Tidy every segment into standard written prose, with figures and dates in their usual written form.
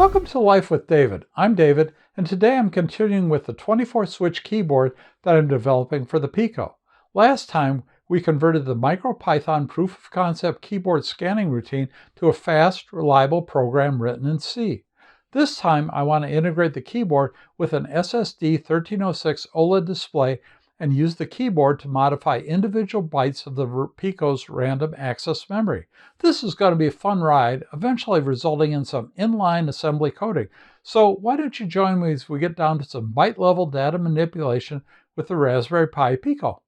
Welcome to Life with David. I'm David, and today I'm continuing with the 24-switch keyboard that I'm developing for the Pico. Last time, we converted the MicroPython proof-of-concept keyboard scanning routine to a fast, reliable program written in C. This time, I want to integrate the keyboard with an SSD1306 OLED display and use the keyboard to modify individual bytes of the Pico's random access memory. This is going to be a fun ride, eventually resulting in some inline assembly coding. So why don't you join me as we get down to some byte-level data manipulation with the Raspberry Pi Pico.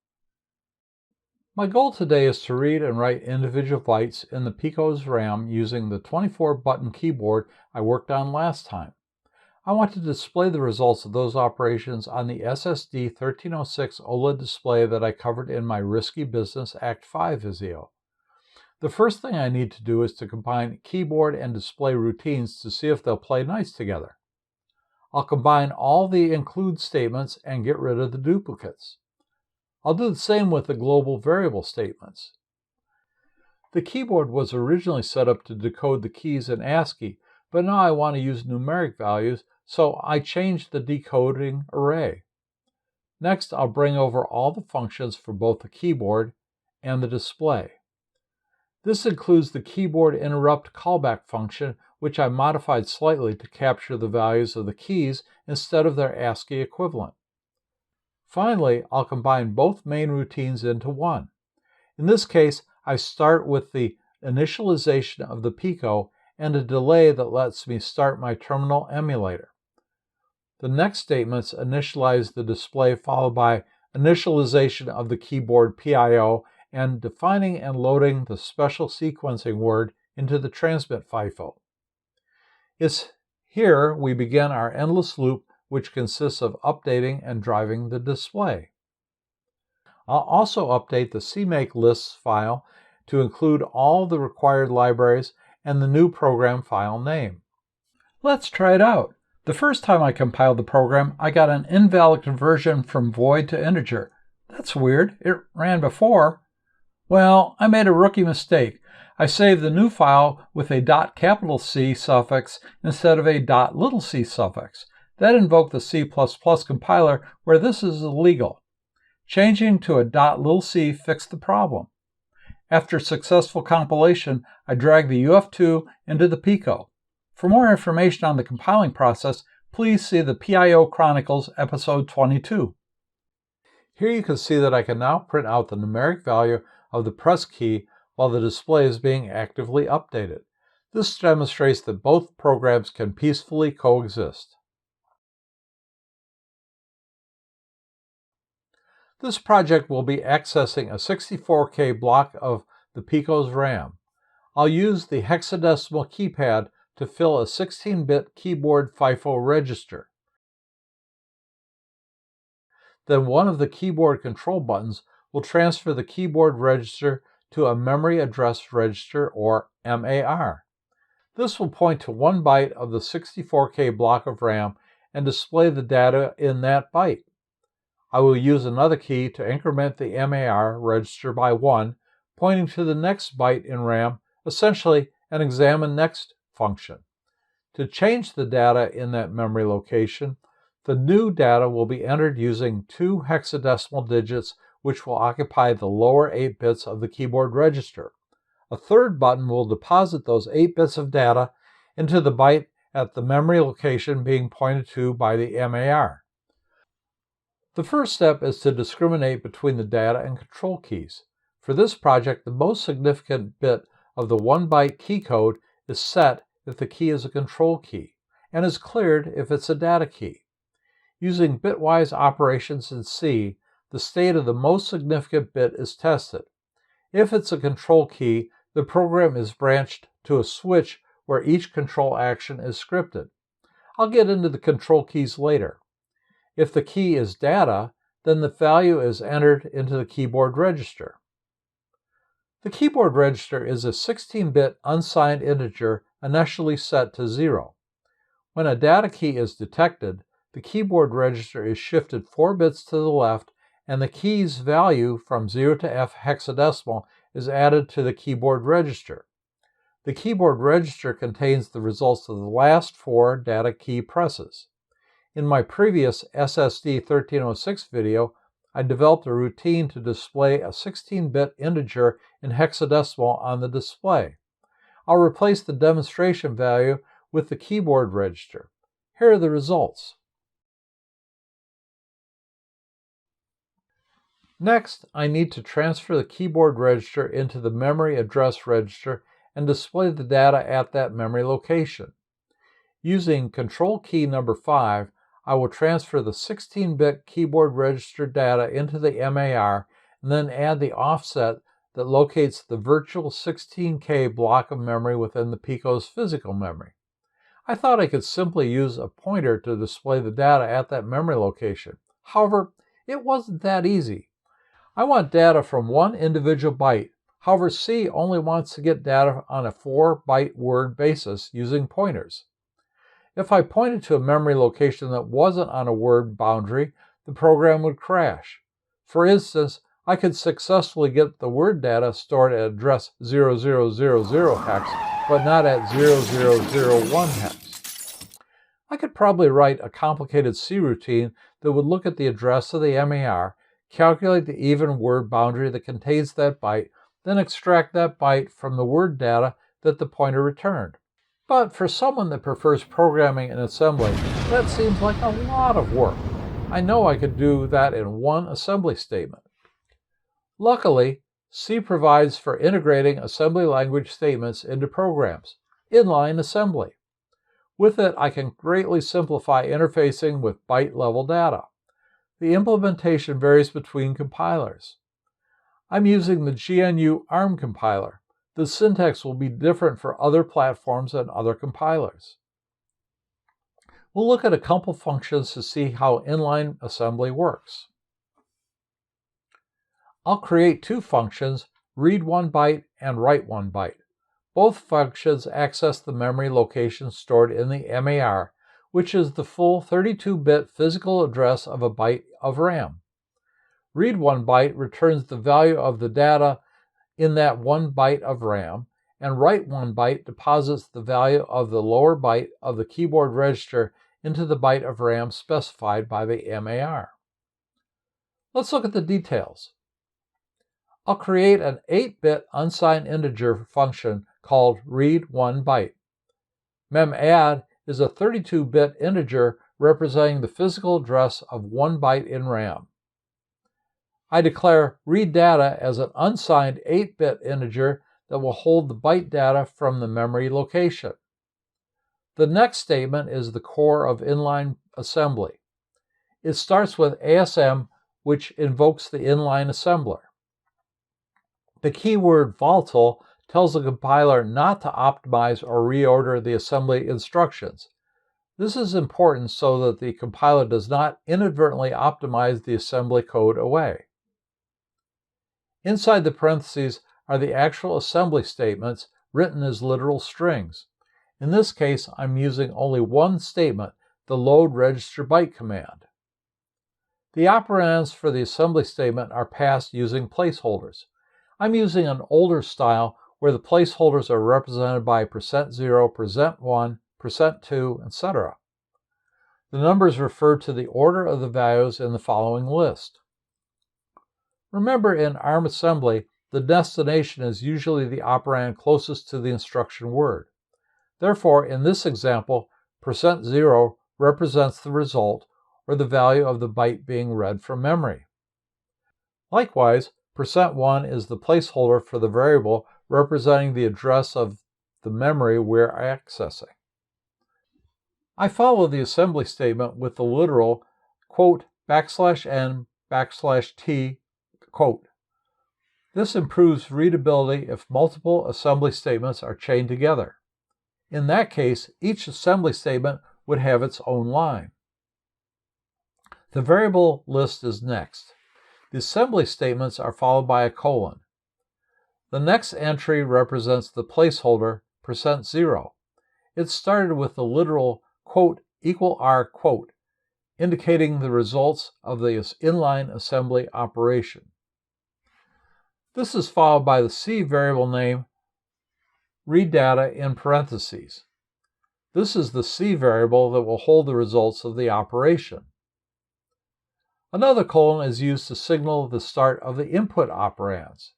My goal today is to read and write individual bytes in the Pico's RAM using the 24-button keyboard I worked on last time. I want to display the results of those operations on the SSD1306 OLED display that I covered in my Risky Business Act 5 video. The first thing I need to do is to combine keyboard and display routines to see if they'll play nice together. I'll combine all the include statements and get rid of the duplicates. I'll do the same with the global variable statements. The keyboard was originally set up to decode the keys in ASCII, but now I want to use numeric values, so I changed the decoding array. Next, I'll bring over all the functions for both the keyboard and the display. This includes the keyboard interrupt callback function, which I modified slightly to capture the values of the keys instead of their ASCII equivalent. Finally, I'll combine both main routines into one. In this case, I start with the initialization of the Pico and a delay that lets me start my terminal emulator. The next statements initialize the display, followed by initialization of the keyboard PIO and defining and loading the special sequencing word into the transmit FIFO. It's here we begin our endless loop, which consists of updating and driving the display. I'll also update the CMake lists file to include all the required libraries and the new program file name. Let's try it out. The first time I compiled the program, I got an invalid conversion from void to integer. That's weird. It ran before. Well, I made a rookie mistake. I saved the new file with a .C suffix instead of a .c suffix. That invoked the C++ compiler, where this is illegal. Changing to a .c fixed the problem. After successful compilation, I dragged the UF2 into the Pico. For more information on the compiling process, please see the PIO Chronicles episode 22. Here you can see that I can now print out the numeric value of the press key while the display is being actively updated. This demonstrates that both programs can peacefully coexist. This project will be accessing a 64K block of the Pico's RAM. I'll use the hexadecimal keypad to fill a 16-bit keyboard FIFO register. Then one of the keyboard control buttons will transfer the keyboard register to a memory address register, or MAR. This will point to 1 byte of the 64K block of RAM and display the data in that byte. I will use another key to increment the MAR register by 1, pointing to the next byte in RAM, essentially an examine next function. To change the data in that memory location, the new data will be entered using 2 hexadecimal digits, which will occupy the lower 8 bits of the keyboard register. A third button will deposit those 8 bits of data into the byte at the memory location being pointed to by the MAR. The first step is to discriminate between the data and control keys. For this project, the most significant bit of the 1-byte key code is set if the key is a control key, and is cleared if it's a data key. Using bitwise operations in C, the state of the most significant bit is tested. If it's a control key, the program is branched to a switch where each control action is scripted. I'll get into the control keys later. If the key is data, then the value is entered into the keyboard register. The keyboard register is a 16-bit unsigned integer initially set to 0. When a data key is detected, the keyboard register is shifted 4 bits to the left, and the key's value from 0 to F hexadecimal is added to the keyboard register. The keyboard register contains the results of the last 4 data key presses. In my previous SSD1306 video, I developed a routine to display a 16-bit integer in hexadecimal on the display. I'll replace the demonstration value with the keyboard register. Here are the results. Next, I need to transfer the keyboard register into the memory address register and display the data at that memory location. Using Control key number 5, I will transfer the 16-bit keyboard register data into the MAR and then add the offset that locates the virtual 16K block of memory within the Pico's physical memory. I thought I could simply use a pointer to display the data at that memory location. However, it wasn't that easy. I want data from one individual byte. However, C only wants to get data on a 4-byte word basis using pointers. If I pointed to a memory location that wasn't on a word boundary, the program would crash. For instance, I could successfully get the word data stored at address 0000 hex, but not at 0001 hex. I could probably write a complicated C routine that would look at the address of the MAR, calculate the even word boundary that contains that byte, then extract that byte from the word data that the pointer returned. But for someone that prefers programming and assembly, that seems like a lot of work. I know I could do that in one assembly statement. Luckily, C provides for integrating assembly language statements into programs, inline assembly. With it, I can greatly simplify interfacing with byte-level data. The implementation varies between compilers. I'm using the GNU ARM compiler. The syntax will be different for other platforms and other compilers. We'll look at a couple functions to see how inline assembly works. I'll create 2 functions, read 1 byte and write 1 byte. Both functions access the memory location stored in the MAR, which is the full 32-bit physical address of a byte of RAM. Read 1 byte returns the value of the data in that 1 byte of RAM, and write 1 byte deposits the value of the lower byte of the keyboard register into the byte of RAM specified by the MAR. Let's look at the details. I'll create an 8-bit unsigned integer function called read 1 byte. Memadd is a 32-bit integer representing the physical address of 1 byte in RAM. I declare read data as an unsigned 8-bit integer that will hold the byte data from the memory location. The next statement is the core of inline assembly. It starts with ASM, which invokes the inline assembler. The keyword volatile tells the compiler not to optimize or reorder the assembly instructions. This is important so that the compiler does not inadvertently optimize the assembly code away. Inside the parentheses are the actual assembly statements written as literal strings. In this case, I'm using only one statement, the load register byte command. The operands for the assembly statement are passed using placeholders. I'm using an older style where the placeholders are represented by %0, %1, %2, etc. The numbers refer to the order of the values in the following list. Remember, in ARM assembly, the destination is usually the operand closest to the instruction word. Therefore, in this example, %0 represents the result, or the value of the byte being read from memory. Likewise, %1 is the placeholder for the variable representing the address of the memory we're accessing. I follow the assembly statement with the literal quote \n \t quote. This improves readability if multiple assembly statements are chained together. In that case, each assembly statement would have its own line. The variable list is next. The assembly statements are followed by a colon. The next entry represents the placeholder %0. It started with the literal quote =R quote, indicating the results of the inline assembly operation. This is followed by the C variable name read data in parentheses. This is the C variable that will hold the results of the operation. Another colon is used to signal the start of the input operands.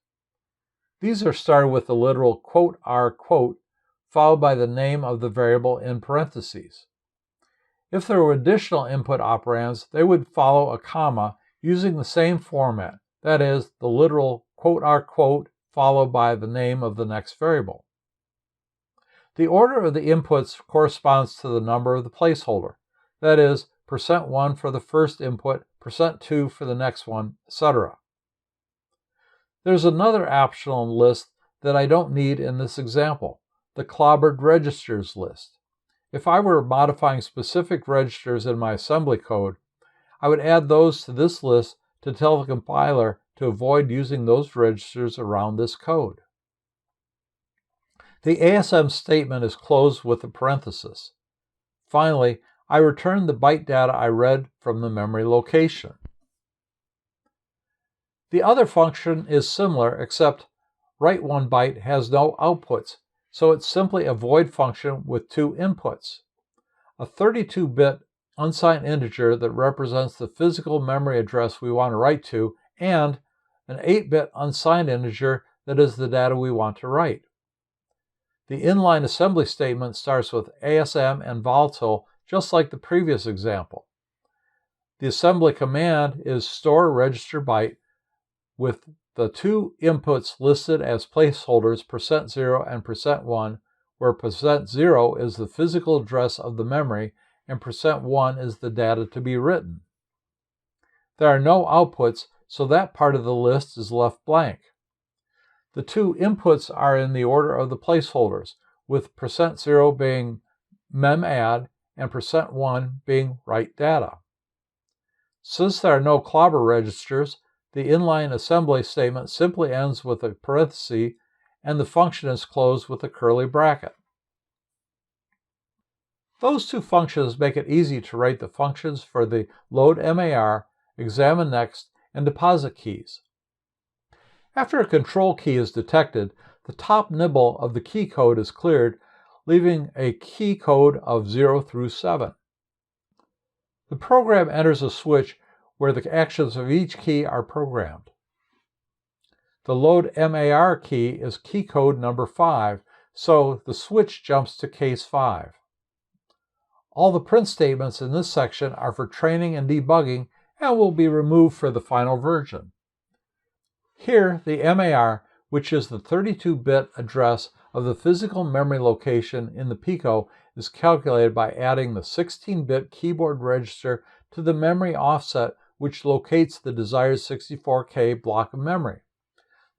These are started with the literal "R" followed by the name of the variable in parentheses. If there were additional input operands, they would follow a comma using the same format, that is, the literal "R" followed by the name of the next variable. The order of the inputs corresponds to the number of the placeholder, that is, %1 for the first input, %2 for the next one, etc. There's another optional list that I don't need in this example, the clobbered registers list. If I were modifying specific registers in my assembly code, I would add those to this list to tell the compiler to avoid using those registers around this code. The ASM statement is closed with a parenthesis. Finally, I return the byte data I read from the memory location. The other function is similar, except write1byte has no outputs, so it's simply a void function with two inputs. A 32-bit unsigned integer that represents the physical memory address we want to write to, and an 8-bit unsigned integer that is the data we want to write. The inline assembly statement starts with ASM and volatile, just like the previous example. The assembly command is store register byte with the two inputs listed as placeholders %0 and %1, where %0 is the physical address of the memory and %1 is the data to be written. There are no outputs, so that part of the list is left blank. The two inputs are in the order of the placeholders, with %0 being memadd and %1 being write data. Since there are no clobber registers, the inline assembly statement simply ends with a parenthesis and the function is closed with a curly bracket. Those two functions make it easy to write the functions for the load MAR, examine next, and deposit keys. After a control key is detected, the top nibble of the key code is cleared, leaving a key code of 0 through 7. The program enters a switch where the actions of each key are programmed. The load MAR key is key code number 5, so the switch jumps to case 5. All the print statements in this section are for training and debugging and will be removed for the final version. Here, the MAR, which is the 32-bit address of the physical memory location in the Pico, is calculated by adding the 16-bit keyboard register to the memory offset which locates the desired 64K block of memory.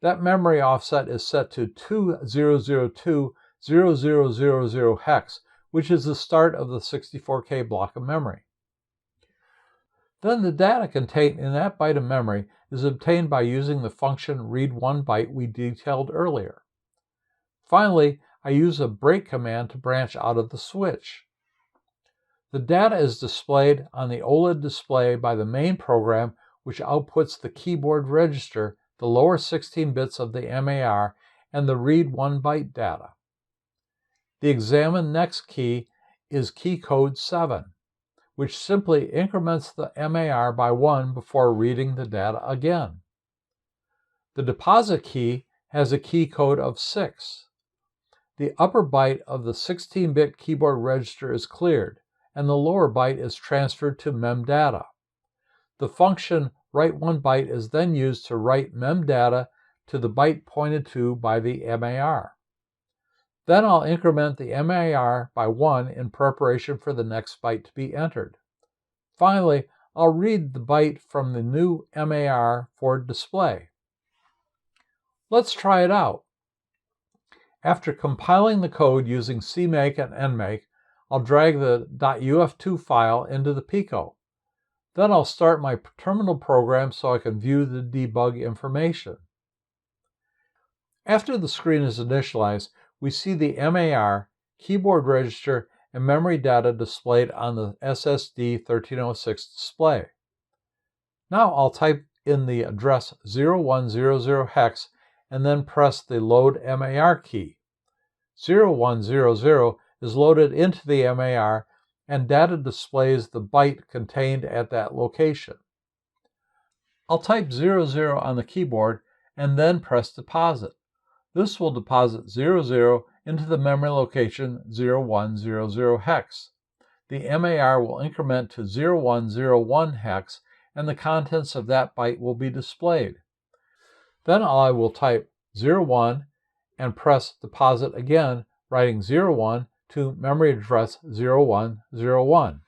That memory offset is set to 20020000 hex, which is the start of the 64K block of memory. Then the data contained in that byte of memory is obtained by using the function read1byte we detailed earlier. Finally, I use a break command to branch out of the switch. The data is displayed on the OLED display by the main program, which outputs the keyboard register, the lower 16 bits of the MAR, and the read1byte data. The examine next key is key code 7, which simply increments the MAR by 1 before reading the data again. The deposit key has a key code of 6. The upper byte of the 16-bit keyboard register is cleared, and the lower byte is transferred to memdata. The function write1byte is then used to write memdata to the byte pointed to by the MAR. Then I'll increment the MAR by 1 in preparation for the next byte to be entered. Finally, I'll read the byte from the new MAR for display. Let's try it out. After compiling the code using CMake and NMake, I'll drag the .uf2 file into the Pico. Then I'll start my terminal program so I can view the debug information. After the screen is initialized, we see the MAR, keyboard register, and memory data displayed on the SSD1306 display. Now I'll type in the address 0100 hex and then press the load MAR key. 0100 is loaded into the MAR and data displays the byte contained at that location. I'll type 00 on the keyboard and then press deposit. This will deposit 00 into the memory location 0100 hex. The MAR will increment to 0101 hex and the contents of that byte will be displayed. Then I will type 01 and press deposit again, writing 01 to memory address 0101.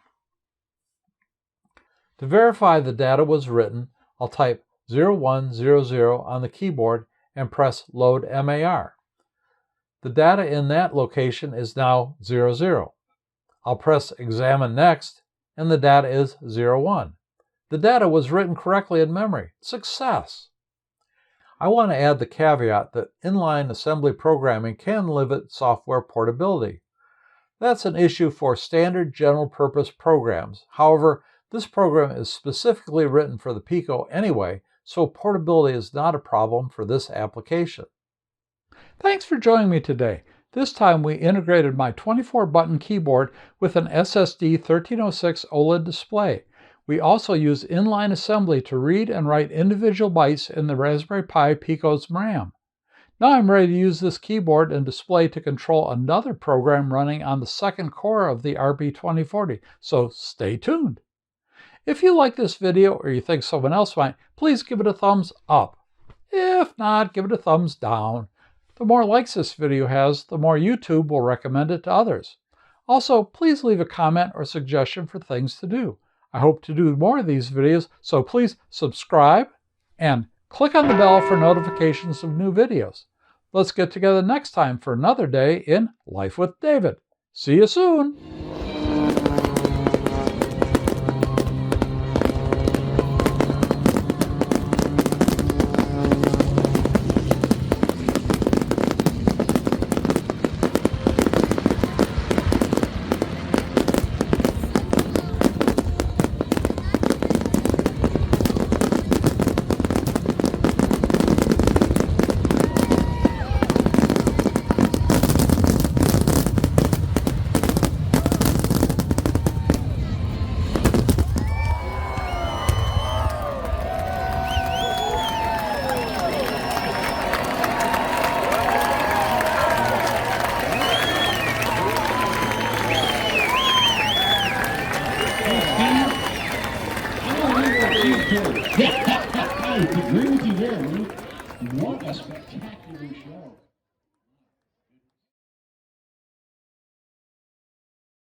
To verify the data was written, I'll type 0100 on the keyboard and press load MAR. The data in that location is now 00. I'll press examine next and the data is 01. The data was written correctly in memory. Success! I want to add the caveat that inline assembly programming can limit software portability. That's an issue for standard general-purpose programs. However, this program is specifically written for the Pico anyway, so portability is not a problem for this application. Thanks for joining me today. This time we integrated my 24-button keyboard with an SSD1306 OLED display. We also use inline assembly to read and write individual bytes in the Raspberry Pi Pico's RAM. Now I'm ready to use this keyboard and display to control another program running on the second core of the RP2040, so stay tuned. If you like this video or you think someone else might, please give it a thumbs up. If not, give it a thumbs down. The more likes this video has, the more YouTube will recommend it to others. Also, please leave a comment or suggestion for things to do. I hope to do more of these videos, so please subscribe and click on the bell for notifications of new videos. Let's get together next time for another day in Life with David. See you soon! I agree with you there, Luke. What a spectacular show.